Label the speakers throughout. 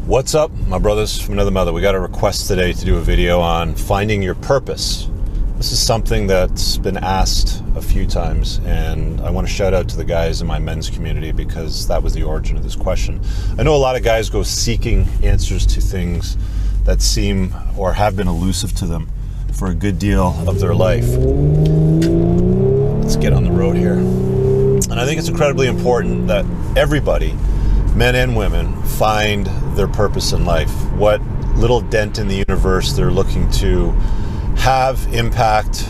Speaker 1: What's up, my brothers from another mother? We got a request today to do a video on finding your purpose. This is something that's been asked a few times, and I want to shout out to the guys in my men's community because that was the origin of this question. I know a lot of guys go seeking answers to things that seem or have been elusive to them for a good deal of their life. Let's get on the road here. And I think it's incredibly important that everybody, men and women, find their purpose in life, what little dent in the universe they're looking to have impact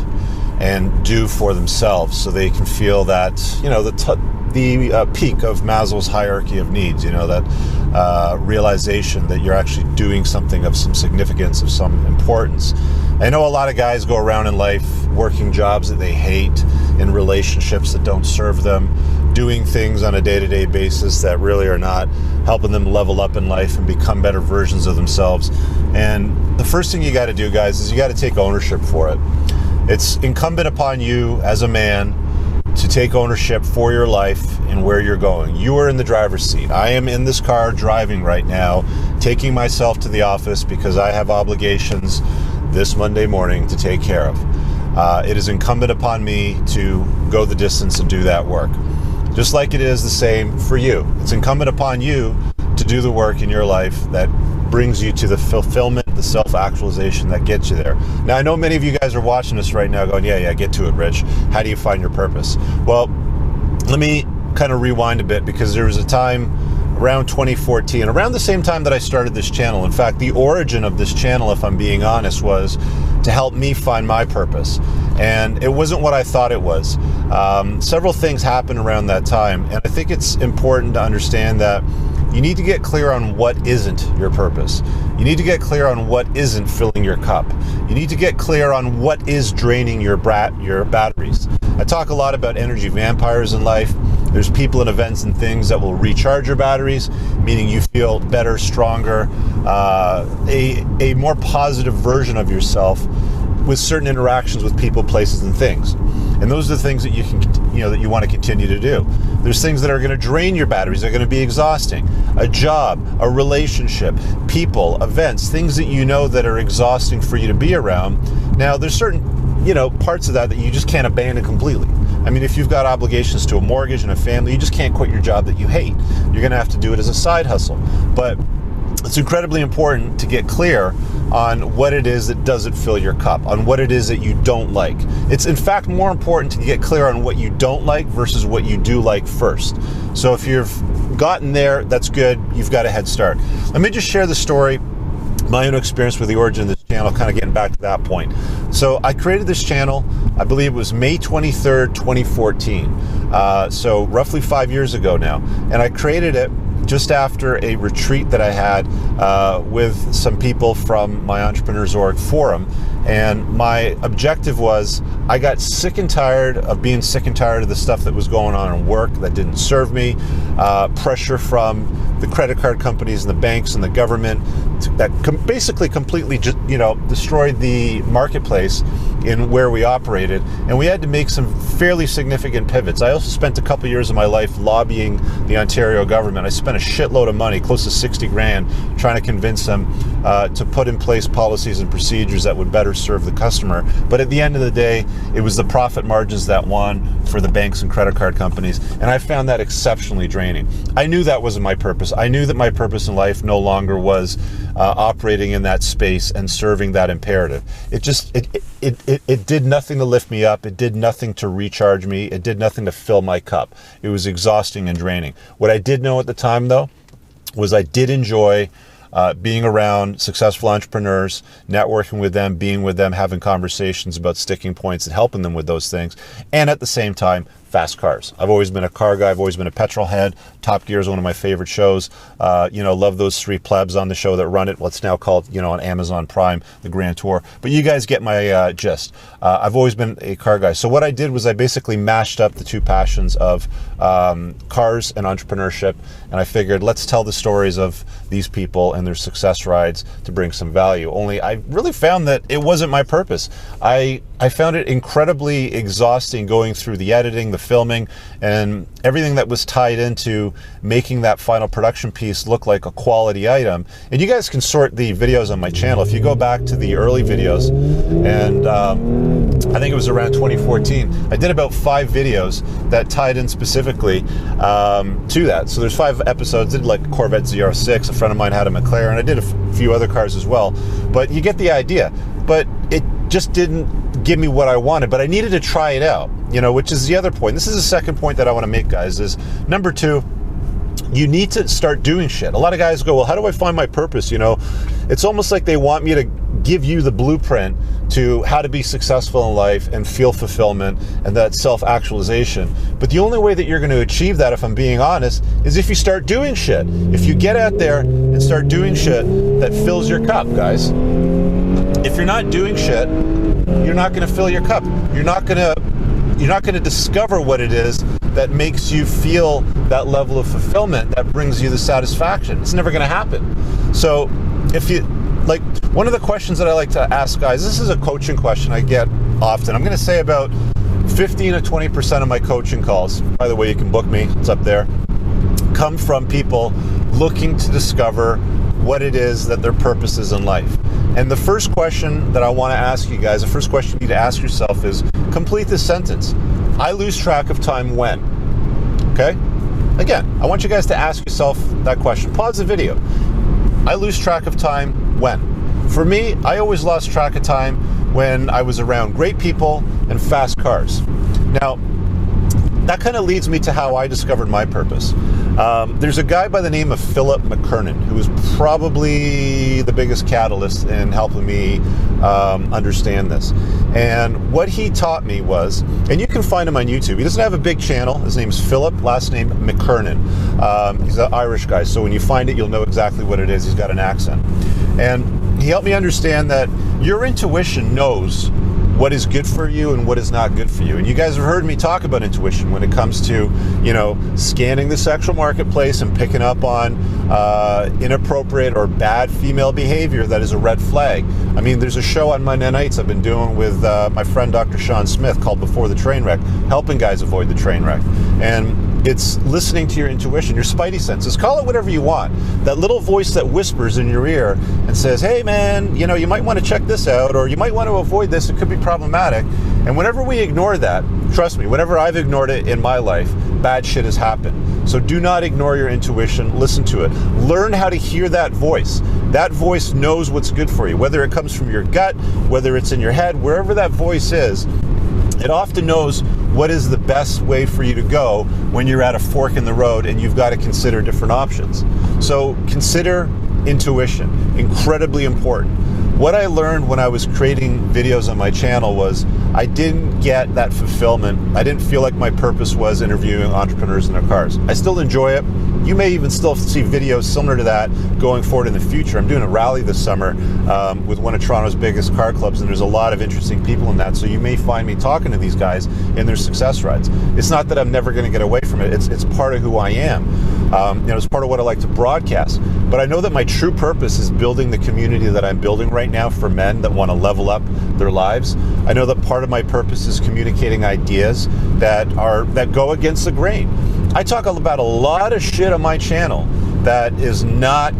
Speaker 1: and do for themselves, so they can feel that, you know, the peak of Maslow's hierarchy of needs, you know, that realization that you're actually doing something of some significance, of some importance. I know a lot of guys go around in life working jobs that they hate, in relationships that don't serve them, doing things on a day-to-day basis that really are not helping them level up in life and become better versions of themselves. And the first thing you got to do, guys, is you got to take ownership for it. It's incumbent upon you as a man to take ownership for your life and where you're going. You are in the driver's seat. I am in this car driving right now, taking myself to the office because I have obligations this Monday morning to take care of. It is incumbent upon me to go the distance and do that work. Just like it is the same for you. It's incumbent upon you to do the work in your life that brings you to the fulfillment, the self-actualization that gets you there. Now, I know many of you guys are watching this right now going, yeah, get to it, Rich. How do you find your purpose? Well, let me kind of rewind a bit, because there was a time around 2014, around the same time that I started this channel. In fact, the origin of this channel, if I'm being honest, was to help me find my purpose. And it wasn't what I thought it was. Several things happened around that time, and I think it's important to understand that you need to get clear on what isn't your purpose. You need to get clear on what isn't filling your cup. You need to get clear on what is draining your batteries. I talk a lot about energy vampires in life. There's people and events and things that will recharge your batteries, meaning you feel better, stronger, a more positive version of yourself with certain interactions with people, places, and things. And those are the things that you can, that you want to continue to do. There's things that are going to drain your batteries. They're going to be exhausting. A job, a relationship, people, events, things that you know that are exhausting for you to be around. Now, there's certain, parts of that you just can't abandon completely. I mean, if you've got obligations to a mortgage and a family, you just can't quit your job that you hate. You're going to have to do it as a side hustle. But it's incredibly important to get clear on what it is that doesn't fill your cup, on what it is that you don't like. It's in fact more important to get clear on what you don't like versus what you do like first. So if you've gotten there, that's good. You've got a head start. Let me just share the story, my own experience with the origin of this channel, kind of getting back to that point. So I created this channel, I believe it was May 23rd, 2014. So roughly 5 years ago now. And I created it just after a retreat that I had with some people from my Entrepreneurs Org forum. And my objective was, I got sick and tired of being sick and tired of the stuff that was going on in work that didn't serve me, pressure from the credit card companies and the banks and the government that basically completely just, destroyed the marketplace in where we operated. And we had to make some fairly significant pivots. I also spent a couple years of my life lobbying the Ontario government. I spent a shitload of money, close to 60 grand, trying to convince them to put in place policies and procedures that would better serve the customer. But at the end of the day, it was the profit margins that won for the banks and credit card companies. And I found that exceptionally draining. I knew that wasn't my purpose. I knew that my purpose in life no longer was operating in that space and serving that imperative. It did nothing to lift me up. It did nothing to recharge me. It did nothing to fill my cup. It was exhausting and draining. What I did know at the time, though, was I did enjoy being around successful entrepreneurs, networking with them, being with them, having conversations about sticking points and helping them with those things. And at the same time, fast cars. I've always been a car guy. I've always been a petrol head. Top Gear is one of my favorite shows. Love those three plebs on the show that run it. What's now called, on Amazon Prime, the Grand Tour. But you guys get my gist. I've always been a car guy. So what I did was I basically mashed up the two passions of cars and entrepreneurship. And I figured, let's tell the stories of these people and their success rides to bring some value. Only I really found that it wasn't my purpose. I found it incredibly exhausting going through the editing, the the filming, and everything that was tied into making that final production piece look like a quality item. And you guys can sort the videos on my channel. If you go back to the early videos, and I think it was around 2014, I did about 5 videos that tied in specifically to that. So there's 5 episodes. I did like Corvette ZR6, a friend of mine had a McLaren, I did a few other cars as well, but you get the idea. But it just didn't give me what I wanted, but I needed to try it out, you know, which is the other point. This is the second point that I want to make, guys, is number 2, you need to start doing shit. A lot of guys go, well, how do I find my purpose? You know, it's almost like they want me to give you the blueprint to how to be successful in life and feel fulfillment and that self-actualization. But the only way that you're going to achieve that, if I'm being honest, is if you start doing shit. If you get out there and start doing shit that fills your cup, guys. If you're not doing shit, you're not going to fill your cup. You're not going to discover what it is that makes you feel that level of fulfillment, that brings you the satisfaction. It's never going to happen. So if you, like, one of the questions that I like to ask guys, this is a coaching question I get often. I'm going to say about 15 to 20% of my coaching calls, by the way, you can book me, it's up there, come from people looking to discover what it is that their purpose is in life. And the first question that I want to ask you guys, the first question you need to ask yourself is, complete this sentence. I lose track of time when. Okay? Again, I want you guys to ask yourself that question. Pause the video. I lose track of time when. For me, I always lost track of time when I was around great people and fast cars. Now, that kind of leads me to how I discovered my purpose. There's a guy by the name of Philip McKernan, who was probably the biggest catalyst in helping me understand this. And what he taught me was, and you can find him on YouTube. He doesn't have a big channel. His name's Philip, last name McKernan. He's an Irish guy, so when you find it, you'll know exactly what it is. He's got an accent. And he helped me understand that your intuition knows what is good for you and what is not good for you. And you guys have heard me talk about intuition when it comes to, you know, scanning the sexual marketplace and picking up on inappropriate or bad female behavior that is a red flag. I mean, there's a show on Monday nights I've been doing with my friend Dr. Sean Smith called Before the Train Wreck, helping guys avoid the train wreck. And it's listening to your intuition, your spidey senses. Call it whatever you want. That little voice that whispers in your ear and says, hey man, you know, you might want to check this out, or you might want to avoid this, it could be problematic. And whenever we ignore that, trust me, whenever I've ignored it in my life, bad shit has happened. So do not ignore your intuition, listen to it. Learn how to hear that voice. That voice knows what's good for you, whether it comes from your gut, whether it's in your head, wherever that voice is, it often knows what is the best way for you to go when you're at a fork in the road and you've got to consider different options. So consider intuition, incredibly important. What I learned when I was creating videos on my channel was I didn't get that fulfillment. I didn't feel like my purpose was interviewing entrepreneurs in their cars. I still enjoy it. You may even still see videos similar to that going forward in the future. I'm doing a rally this summer with one of Toronto's biggest car clubs, and there's a lot of interesting people in that. So you may find me talking to these guys in their success rides. It's not that I'm never going to get away from it. It's part of who I am. You know, it's part of what I like to broadcast. But I know that my true purpose is building the community that I'm building right now for men that want to level up their lives. I know that part of my purpose is communicating ideas that go against the grain. I talk about a lot of shit on my channel that is not,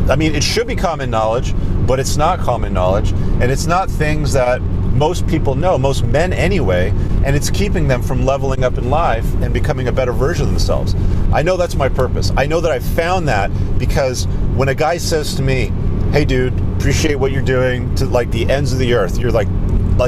Speaker 1: I mean, it should be common knowledge, but it's not common knowledge, and it's not things that most people know, most men anyway, and it's keeping them from leveling up in life and becoming a better version of themselves. I know that's my purpose. I know that I found that because when a guy says to me, hey dude, appreciate what you're doing to like the ends of the earth, you're like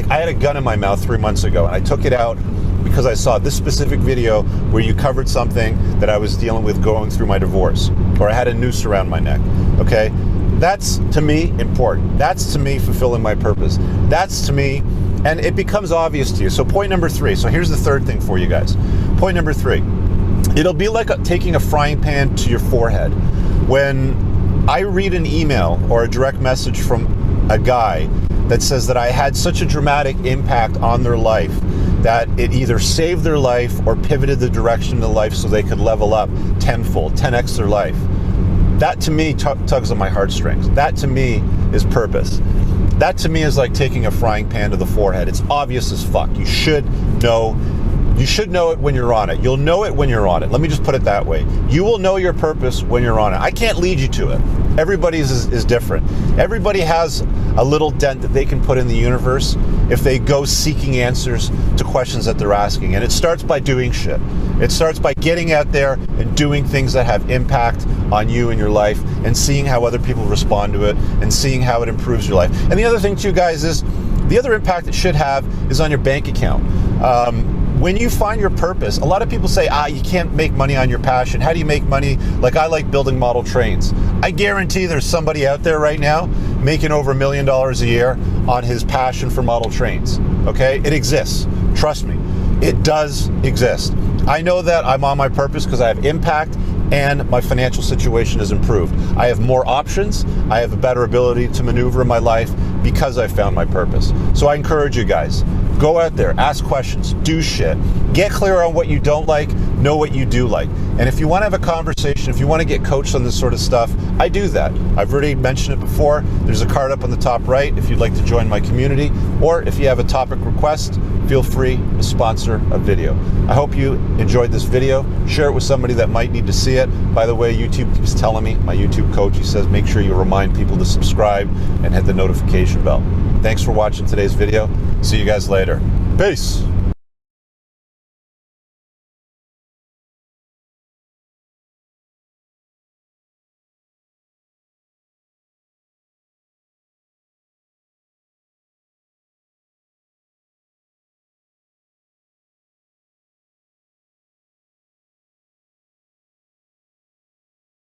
Speaker 1: I had a gun in my mouth 3 months ago and I took it out because I saw this specific video where you covered something that I was dealing with going through my divorce, or I had a noose around my neck, okay? That's to me important. That's to me fulfilling my purpose. That's to me, and it becomes obvious to you. So point number 3, so here's the third thing for you guys. Point number 3, it'll be like taking a frying pan to your forehead. When I read an email or a direct message from a guy that says that I had such a dramatic impact on their life that it either saved their life or pivoted the direction of their life so they could level up tenfold, 10x their life. That to me tugs on my heartstrings. That to me is purpose. That to me is like taking a frying pan to the forehead. It's obvious as fuck. You should know You should know it when you're on it. You'll know it when you're on it. Let me just put it that way. You will know your purpose when you're on it. I can't lead you to it. Everybody's is different. Everybody has a little dent that they can put in the universe if they go seeking answers to questions that they're asking. And it starts by doing shit. It starts by getting out there and doing things that have impact on you and your life, and seeing how other people respond to it, and seeing how it improves your life. And the other thing too, guys, is the other impact it should have is on your bank account. When you find your purpose, a lot of people say, you can't make money on your passion. How do you make money? Like, I like building model trains. I guarantee there's somebody out there right now making over $1 million a year on his passion for model trains. Okay? It exists. Trust me. It does exist. I know that I'm on my purpose because I have impact and my financial situation has improved. I have more options. I have a better ability to maneuver in my life because I found my purpose. So I encourage you guys, go out there, ask questions, do shit, get clear on what you don't like, know what you do like. And if you want to have a conversation, if you want to get coached on this sort of stuff, I do that. I've already mentioned it before. There's a card up on the top right if you'd like to join my community, or if you have a topic request, feel free to sponsor a video. I hope you enjoyed this video. Share it with somebody that might need to see it. By the way, YouTube keeps telling me, my YouTube coach, he says, make sure you remind people to subscribe and hit the notification bell. Thanks for watching today's video. See you guys later. Peace.